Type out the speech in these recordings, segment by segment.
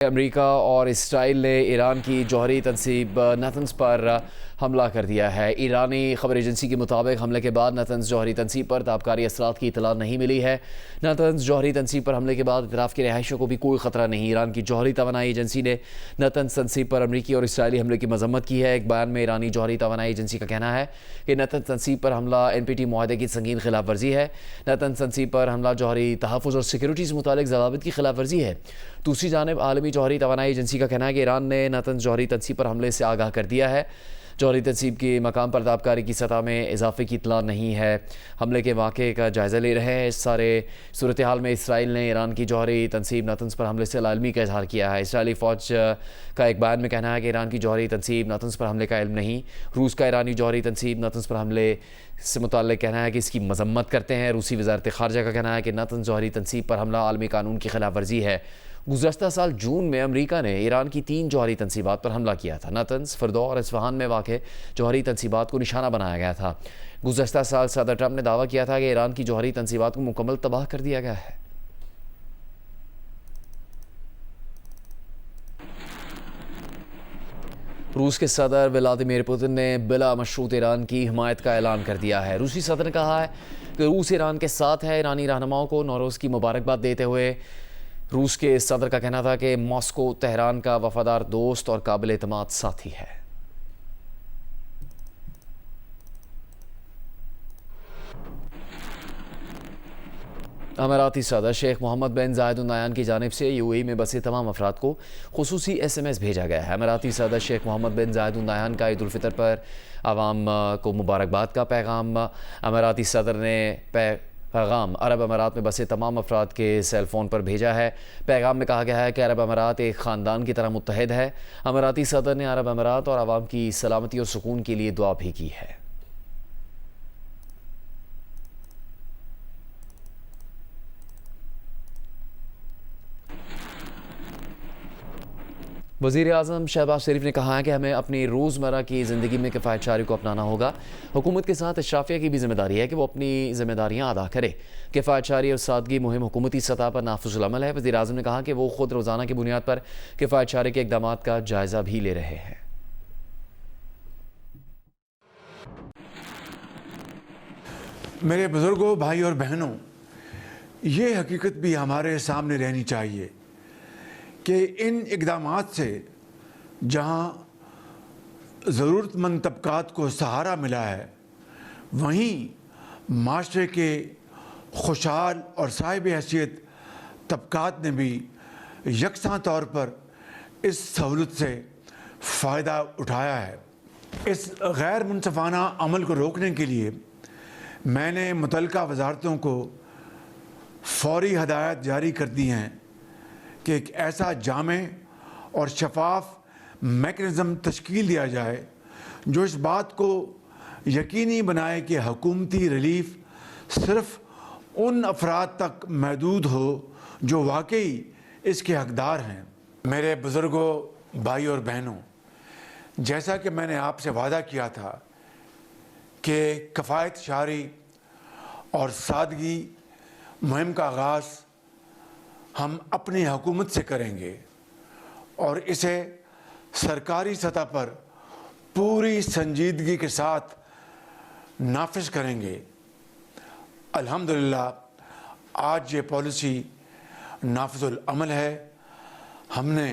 America और Israel ने Iran की जौहरी तंसीब नतन्स पर हमला कर दिया है। ईरानी खबर एजेंसी के मुताबिक हमले के बाद नतन्स जौहरी तंसीब पर ताबकारी असरात की इतला नहीं मिली है। नतन्स जौहरी तंसीब पर हमले के बाद इतराफ़ की रिहाइशों को भी कोई ख़तरा नहीं। ईरान की जौहरी तवानाई एजेंसी ने नतन्स तंसीब पर अमरीकी और इसराइली हमले की मजम्मत की है। एक बयान में ईरानी जौहरी तवानाई एजेंसी का कहना है कि नतन्स तंसीब पर हमला NPT मुआहदे की संगीन खिलाफ वर्जी है। नतन्स तंसीब पर हमला जौहरी तहफ़्फ़ुज़ और सिक्योरिटी से मुतालिक ज़वाबित की खिलाफ वर्जी है। दूसरी जानिब आलमी जौहरी तवानाई एजेंसी का कहना है कि ईरान ने नतन्स जौहरी तंसीब पर हमले से आगाह कर दिया है। जौहरी तंसीब के मकाम पर ताबकारी की सतह में इजाफे की इतला नहीं है। हमले के वाक़े का जायज़ा ले रहे हैं। इस सारे सूरत हाल में इसराइल ने ईरान की जौहरी तंसीब नतन्स पर हमले से लालमी का इजहार किया है। इसराइली फ़ौज का एक बयान में कहना है कि ईरान की जौहरी तंसीब नतन्स पर हमले का इल्म नहीं। रूस का ईरानी जौहरी तंसीब नतन्स पर हमले से मुताल्लिक़ कहना है कि इसकी मजम्मत करते हैं। रूसी वज़ारत ख़ारजा का कहना है कि नतन्स जौहरी तंसीब पर हमला आलमी कानून की खिलाफ वर्जी है। गुज़श्ता साल जून में अमेरिका ने ईरान की 3 जौहरी तंसीबात पर हमला किया था। नतन्स, फर्दो और इस्फहान में वाक़ जौहरी तंसीबात को निशाना बनाया गया था। गुज़श्ता साल सदर ट्रंप ने दावा किया था कि ईरान की जौहरी तंसीबात को मुकम्मल तबाह कर दिया गया है। रूस के सदर व्लादिमीर पुतिन ने बिला मशरूत ईरान की हिमायत का ऐलान कर दिया है। रूसी सदर ने कहा है कि रूस ईरान के साथ है। ईरानी रहनुमाओं को नौरोज़ की मुबारकबाद देते हुए रूस के सदर का कहना था कि मॉस्को तेहरान का वफादार दोस्त और काबिल एतमाद साथी है। अमाराती सदर शेख मोहम्मद बिन जायद अल नहयान की जानिब से UAE में बसे तमाम अफराद को खुसूसी SMS भेजा गया है। अमाराती सदर शेख मोहम्मद बिन जायद अल नहयान का ईद उल फितर पर आवाम को मुबारकबाद का पैगाम अमाराती सदर ने पैगाम अरब अमारात में बसे तमाम अफराद के सेल फ़ोन पर भेजा है। पैगाम में कहा गया है कि अरब अमारात एक ख़ानदान की तरह मुत्तहिद है। अमाराती सदर ने अरब अमारात और आवाम की सलामती और सुकून के लिए दुआ भी की है। वज़ीर आज़म शहबाज शरीफ ने कहा है कि हमें अपनी रोज़मर्रा की ज़िंदगी में किफ़ायतशारी को अपनाना होगा। हुकूमत के साथ अशराफिया की भी ज़िम्मेदारी है कि वो अपनी ज़िम्मेदारियाँ अदा करे। किफ़ायतशारी और सादगी मुहिम हुकूमती सतह पर नाफिज़ुल अमल है। वज़ीर आज़म ने कहा कि वो ख़ुद रोज़ाना की बुनियाद पर किफ़ायतशारी के इक़दाम का जायज़ा भी ले रहे हैं। मेरे बुज़ुर्गों, भाई और बहनों, ये हकीकत भी हमारे सामने रहनी चाहिए कि इन इक़दामात से जहाँ ज़रूरतमंद तबक़ात को सहारा मिला है, वहीं माशरे के खुशहाल और साहिब हैसियत तबक़ात ने भी यकसां तौर पर इस सहूलत से फ़ायदा उठाया है। इस गैर मुनसफ़ाना अमल को रोकने के लिए मैंने मुतल्लिका वज़ारतों को फ़ौरी हदायत जारी कर दी हैं कि एक ऐसा जामे और शफाफ मैकेनिज़्म तश्कील दिया जाए जो इस बात को यकीनी बनाए कि हुकूमती रिलीफ सिर्फ़ उन अफराद तक महदूद हो जो वाकई इसके हकदार हैं। मेरे बुज़ुर्गों, भाई और बहनों, जैसा कि मैंने आपसे वादा किया था कि किफ़ायतशारी और सादगी मुहिम का आगाज़ हम अपनी हुकूमत से करेंगे और इसे सरकारी सतह पर पूरी संजीदगी के साथ नाफिज़ करेंगे। अल्हम्दुलिल्लाह आज ये पॉलिसी नाफिज़ुल अमल है। हमने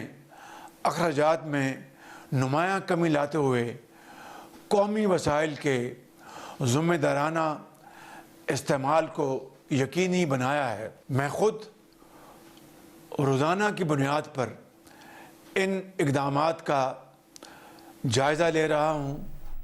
अखराजात में नुमायाँ कमी लाते हुए कौमी वसाइल के ज़िम्मेदाराना इस्तेमाल को यकीनी बनाया है। मैं ख़ुद रोज़ाना की बुनियाद पर इन इक़दामात का जायज़ा ले रहा हूँ।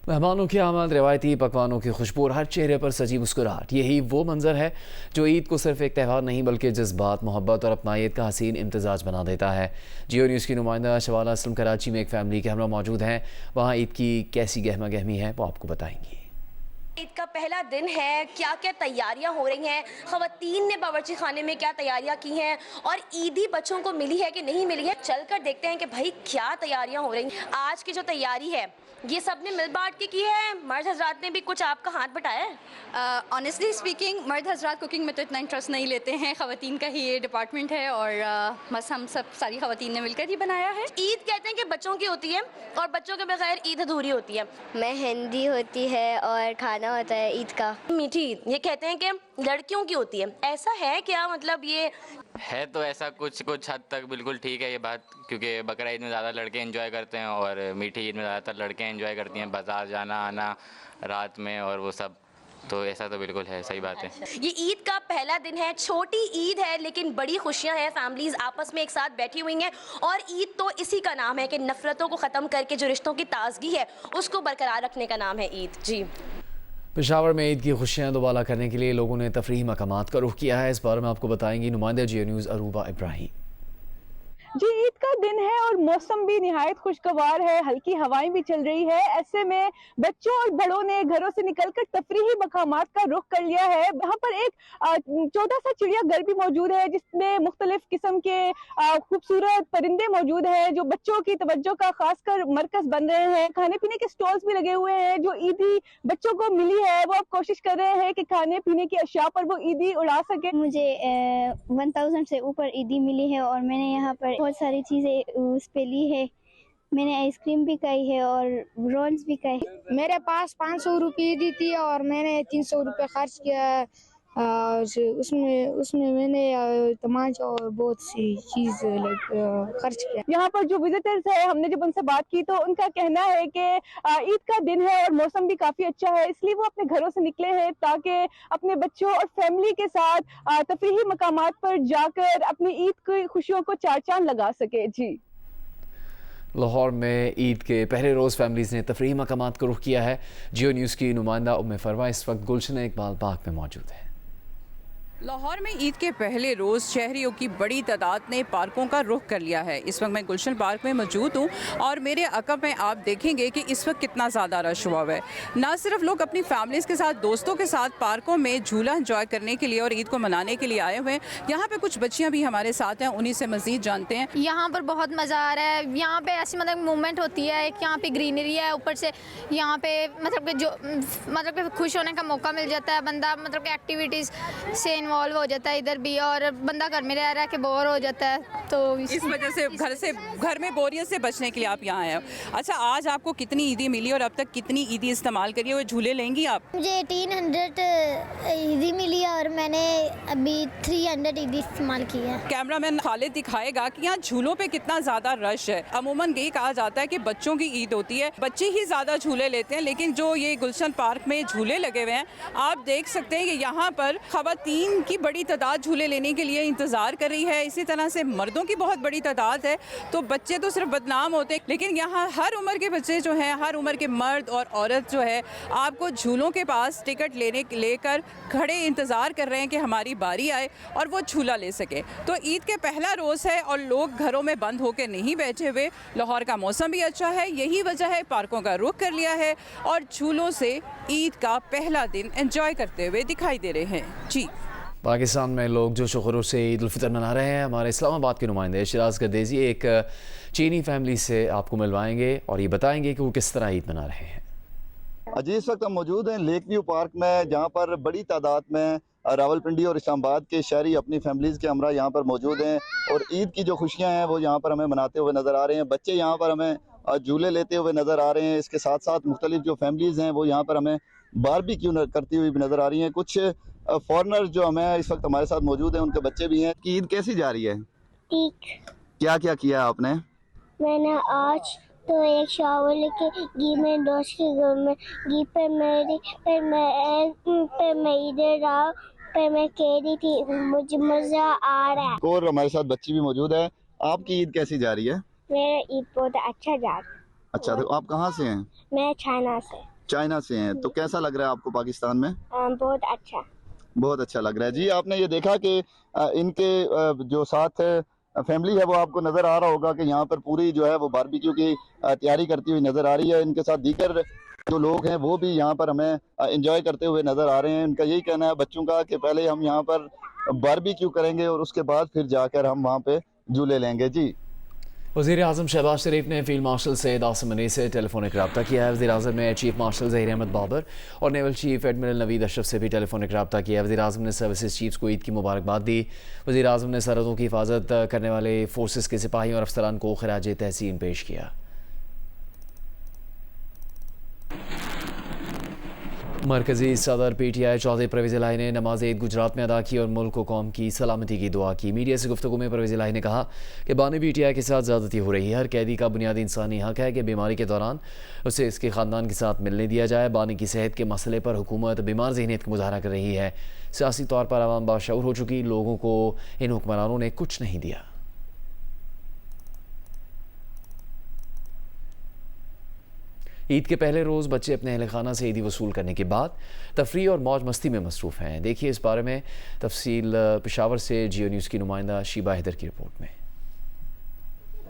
मेहमानों की आमद, रवायती पकवानों की खुशबू और हर चेहरे पर सजी मुस्कुराहट, यही वो मंजर है जो ईद को सिर्फ एक त्यौहार नहीं बल्कि जज्बात, मोहब्बत और अपनायत का हसीन इम्तजाज बना देता है। जियो न्यूज़ की नुमाइंदा शबाना असलम कराची में एक फ़ैमिली के हमरा मौजूद हैं। वहाँ ईद की कैसी गहमा गहमी है वो आपको बताएंगी। ईद का पहला दिन है, क्या क्या तैयारियां हो रही हैं, खवातीन ने बावर्ची खाने में क्या तैयारियां की हैं और ईदी बच्चों को मिली है कि नहीं मिली है, चलकर देखते हैं कि भाई क्या तैयारियां हो रही हैं। आज की जो तैयारी है ये सबने मिल बांट के की है, मर्द हजरात ने भी कुछ आपका हाथ बटाया है? ऑनेस्टली स्पीकिंग मर्द हजरात कुकिंग में तो इतना इंटरेस्ट नहीं लेते हैं, खवातीन का ही ये डिपार्टमेंट है और बस हम सब सारी खवातीन ने मिलकर ही बनाया है। ईद कहते हैं कि बच्चों की होती है और बच्चों के बगैर ईद अधूरी होती है। मेहंदी होती है और खाना होता है ईद का। मीठी ईद ये कहते हैं कि लड़कियों की होती है, ऐसा है क्या? मतलब ये है तो ऐसा कुछ हद तक बिल्कुल ठीक है ये बात, क्योंकि बकरा ईद में ज़्यादा लड़के एंजॉय करते हैं और मीठी ईद में ज़्यादातर लड़के एंजॉय करती हैं, बाजार जाना आना रात में और वो सब, तो ऐसा तो बिल्कुल है, सही बात है। ये ईद का पहला दिन है, छोटी ईद है लेकिन बड़ी खुशियां हैं, फैमिलीज आपस में एक साथ बैठी हुई हैं और ईद तो इसी का नाम है कि नफरतों को ख़त्म करके जो रिश्तों की ताजगी है उसको बरकरार रखने का नाम है ईद। जी, पेशावर में ईद की खुशियां दोबारा करने के लिए लोगों ने तफरीही मकामात का रुख किया है। इस बारे में आपको बताएंगी नुमाइंदा जियो न्यूज़ अरूबा इब्राहिम। जी, ईद का दिन है और मौसम भी निहायत खुशगवार है, हल्की हवाएं भी चल रही है। ऐसे में बच्चों और बड़ों ने घरों से निकलकर तफरीही मकामात का रुख कर लिया है। यहाँ पर एक छोटा सा चिड़ियाघर भी मौजूद है जिसमें मुख्तलिफ किस्म के खूबसूरत परिंदे मौजूद हैं जो बच्चों की तवज्जो का खासकर मरकज बन रहे हैं। खाने पीने के स्टॉल्स भी लगे हुए हैं। जो ईदी बच्चों को मिली है वो अब कोशिश कर रहे हैं कि खाने पीने की अशिया पर वो ईदी उड़ा सके। मुझे 1000 से ऊपर ईदी मिली है और मैंने यहाँ पर बहुत सारी चीजें उस पे ली है। मैंने आइसक्रीम भी खाई है और रोल्स भी खाए। मेरे पास 500 रुपये दी थी और मैंने 300 रुपये खर्च किया और उसमें मैंने तमाच और बहुत सी चीज खर्च किया। यहाँ पर जो विजिटर्स है, हमने जब उनसे बात की तो उनका कहना है कि ईद का दिन है और मौसम भी काफी अच्छा है, इसलिए वो अपने घरों से निकले हैं ताकि अपने बच्चों और फैमिली के साथ तफरीही मकामात पर जाकर अपनी ईद की खुशियों को चार चांद लगा सके। जी, लाहौर में ईद के पहले रोज़ फैमिलीज़ ने तफरीही मकामात का रुख किया है। जियो न्यूज़ की नुमाइंदा उम्मे फरवा इस वक्त गुलशन इकबाल पार्क में मौजूद है। लाहौर में ईद के पहले रोज़ शहरियों की बड़ी तादाद ने पार्कों का रुख कर लिया है। इस वक्त मैं गुलशन पार्क में मौजूद हूँ और मेरे अकब में आप देखेंगे कि इस वक्त कितना ज़्यादा रश हुआ है। ना सिर्फ लोग अपनी फैमिलीज़ के साथ, दोस्तों के साथ पार्कों में झूला एंजॉय करने के लिए और ईद को मनाने के लिए आए हुए हैं। यहाँ पे कुछ बच्चियाँ भी हमारे साथ हैं, उन्हीं से मज़ीद जानते हैं। यहाँ पर बहुत मज़ा आ रहा है। यहाँ पे ऐसी मतलब मूवमेंट होती है, एक यहाँ पे ग्रीनरी है, ऊपर से यहाँ पे मतलब कि जो मतलब कि खुश होने का मौका मिल जाता है, बंदा मतलब कि एक्टिविटीज़ से इन्वॉल्व हो जाता है इधर भी, और बंदा घर में रह रहा के बोर हो जाता है, तो इस वजह से घर में बोरियत से बचने के लिए आप यहाँ आए हो। अच्छा, आज आपको कितनी ईदी मिली और अब तक कितनी ईदी इस्तेमाल करी है? वो झूले लेंगी आप? मुझे 1800 ईदी मिली है और मैंने अभी 300 ईदी इस्तेमाल की है। कैमरामैन खालिद दिखाएगा कि यहाँ झूलों पे कितना ज़्यादा रश है। अमूमन यही कहा जाता है कि बच्चों की ईद होती है, बच्चे ही ज़्यादा झूले लेते हैं, लेकिन जो ये गुलशन पार्क में झूले लगे हुए हैं, आप देख सकते हैं कि यहाँ पर खवातीन की बड़ी तादाद झूले लेने के लिए इंतज़ार कर रही है। इसी तरह से मर्दों की बहुत बड़ी तादाद है। तो बच्चे तो सिर्फ बदनाम होते हैं, लेकिन यहाँ हर उम्र के बच्चे जो हैं, हर उम्र के मर्द और औरत जो है, आपको झूलों के पास टिकट लेकर खड़े इंतज़ार कर रहे हैं कि हमारी बारी आए और वो झूला ले सके। तो ईद के पहला रोज़ है और लोग घरों में बंद होकर नहीं बैठे हुए। लाहौर का मौसम भी अच्छा है, यही वजह है पार्कों का रुख कर लिया है और झूलों से ईद का पहला दिन एंजॉय करते हुए दिखाई दे रहे हैं। जी, पाकिस्तान में लोग जोश खरोश से ईद उल फितर मना रहे हैं। हमारे इस्लामाबाद के नुमाइंदे शिराज गर्देजी एक चीनी फैमिली से आपको मिलवाएंगे और ये बताएंगे कि वो किस तरह ईद मना रहे हैं। जी, इस वक्त हम मौजूद हैं लेक व्यू पार्क में, जहाँ पर बड़ी तादाद में रावलपिंडी और इस्लामाबाद के शहरी अपनी फैमिलीज़ के हमरा यहाँ पर मौजूद हैं और ईद की जो खुशियाँ हैं वो यहाँ पर हमें मनाते हुए नज़र आ रहे हैं। बच्चे यहाँ पर हमें झूले लेते हुए नज़र आ रहे हैं। इसके साथ साथ मुख्तलिफ जो फैमिलीज़ हैं वो यहाँ पर हमें बारबेक्यू करती हुई भी नज़र आ रही हैं। कुछ फॉरेनर जो हमें इस वक्त हमारे साथ मौजूद हैं, उनके बच्चे भी हैं। ईद कैसी जा रही है? ठीक। क्या क्या किया आपने? मैंने आज तो एक शावर लेके घी में दोस्त के घर में घी पे मैं इधर रहा पे मैं कह रही थी मुझे मजा आ रहा है। और हमारे साथ बच्ची भी मौजूद है। आपकी ईद कैसी जा रही है? मेरा ईद बहुत अच्छा जा रहा है। अच्छा, तो आप कहाँ से हैं? मैं चाइना से। चाइना से हैं, तो कैसा लग रहा है आपको पाकिस्तान में? बहुत अच्छा। बहुत अच्छा लग रहा है। जी, आपने ये देखा कि इनके जो साथ फैमिली है वो आपको नज़र आ रहा होगा कि यहाँ पर पूरी जो है वो बारबेक्यू की तैयारी करती हुई नज़र आ रही है। इनके साथ दीगर जो लोग हैं वो भी यहाँ पर हमें एंजॉय करते हुए नज़र आ रहे हैं। उनका यही कहना है बच्चों का कि पहले हम यहाँ पर बारबेक्यू करेंगे और उसके बाद फिर जाकर हम वहाँ पे झूले लेंगे। जी, वज़ीर-ए-आज़म शहबाज शरीफ ने field marshal Syed Asim money से टेलीफोनिक रब्ता किया है। वज़ीर-ए-आज़म ने चीफ मार्शल ज़हीर अहमद बाबर और naval chief admiral Naveed Ashraf से भी टेलीफोनिक रब्ता किया है। वज़ीर-ए-आज़म ने सर्विसेज चीफ्स को ईद की मुबारकबाद दी। वज़ीर-ए-आज़म ने सरहदों की हिफाजत करने वाले फोर्सेस के सिपाही और अफसरान को खिराज तहसीन पेश किया। मरकजी सदर PTI चौधरी परवेज़ इलाही ने नमाज ईद गुजरात में अदा की और मुल्क को कौम की सलामती की दुआ की। मीडिया से गुफ्तगू में परवेज़ इलाही ने कहा कि बानी PTI के साथ ज़्यादती हो रही है। हर कैदी का बुनियादी इंसानी हक है कि बीमारी के दौरान उसे इसके ख़ानदान के साथ मिलने दिया जाए। बानी की सेहत के मसले पर हुकूमत बीमार ज़हनियत का मुजाहरा कर रही है। सियासी तौर पर आवाम बाशऊर हो चुकी, लोगों को इन हुक्मरानों ने कुछ नहीं दिया। ईद के पहले रोज़ बच्चे अपने अहल खाना से ईदी वसूल करने के बाद तफरीह और मौज मस्ती में मसरूफ़ हैं। देखिए इस बारे में तफसील पेशावर से जियो न्यूज़ की नुमाइंदा शीबा हैदर की रिपोर्ट में।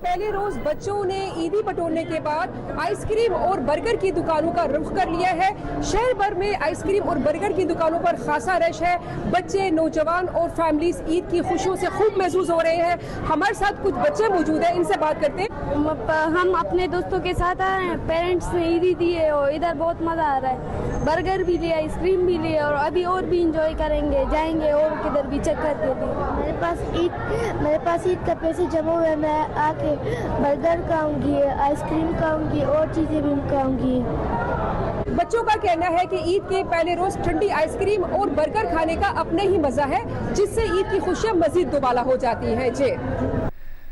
पहले रोज बच्चों ने ईदी बटोरने के बाद आइसक्रीम और बर्गर की दुकानों का रुख कर लिया है। शहर भर में आइसक्रीम और बर्गर की दुकानों पर खासा रश है। बच्चे, नौजवान और फैमिलीज ईद की खुशियों से खूब महसूस हो रहे हैं। हमारे साथ कुछ बच्चे मौजूद हैं, इनसे बात करते हैं। हम अपने दोस्तों के साथ आ रहे हैं, पेरेंट्स ने ईदी दी है और इधर बहुत मज़ा आ रहा है। बर्गर भी लिया, आइसक्रीम भी लिया और अभी और भी इंजॉय करेंगे, जाएंगे और किधर भी चक्कर के भी। मेरे पास ईद का पैसे जमा हुए, मैं आके बर्गर खाऊंगी, आइसक्रीम खाऊंगी और चीज़ें भी खाऊंगी। बच्चों का कहना है कि ईद के पहले रोज ठंडी आइसक्रीम और बर्गर खाने का अपना ही मजा है, जिससे ईद की खुशियाँ मजीद दोबाला हो जाती है। जी।